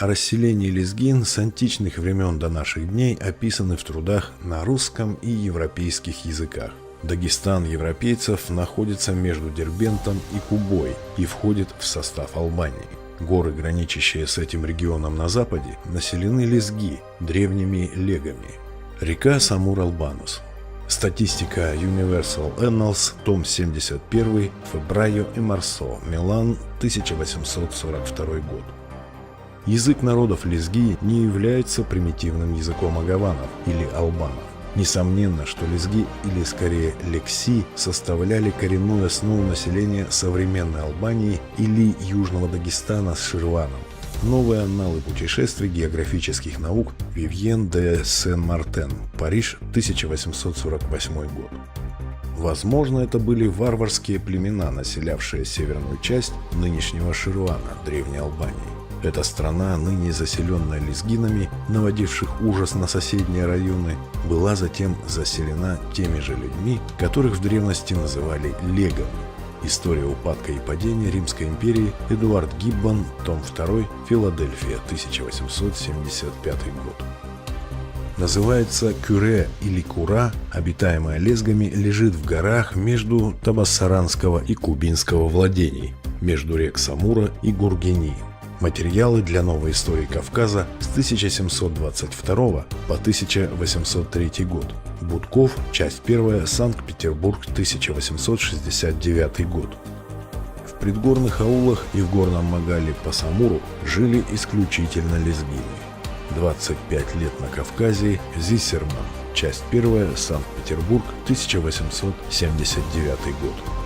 о расселении лезгин с античных времен до наших дней описаны в трудах на русском и европейских языках. Дагестан европейцев находится между Дербентом и Кубой и входит в состав Албании. Горы, граничащие с этим регионом на западе, населены лезги, древними легами. Река Самур-Албанус. Статистика Universal Annals, том 71, Фебрайо и Марсо, Милан, 1842 год. Язык народов лезги не является примитивным языком агаванов или албанов. Несомненно, что лезги, или скорее лекси, составляли коренную основу населения современной Албании или Южного Дагестана с Ширваном. Новые анналы путешествий географических наук, Вивьен де Сен-Мартен, Париж, 1848 год. Возможно, это были варварские племена, населявшие северную часть нынешнего Ширвана, Древней Албании. Эта страна, ныне заселенная лезгинами, наводивших ужас на соседние районы, была затем заселена теми же людьми, которых в древности называли легами. История упадка и падения Римской империи, Эдуард Гиббон, том 2, Филадельфия, 1875 год. Называется Кюре или Кура, обитаемая лезгами, лежит в горах между Табассаранского и Кубинского владений, между рек Самура и Гургени. Материалы для новой истории Кавказа с 1722 по 1803 год. Будков, часть 1, Санкт-Петербург, 1869 год. В предгорных аулах и в горном Магале по Самуру жили исключительно лезгины. 25 лет на Кавказе, Зиссерман, часть 1, Санкт-Петербург, 1879 год.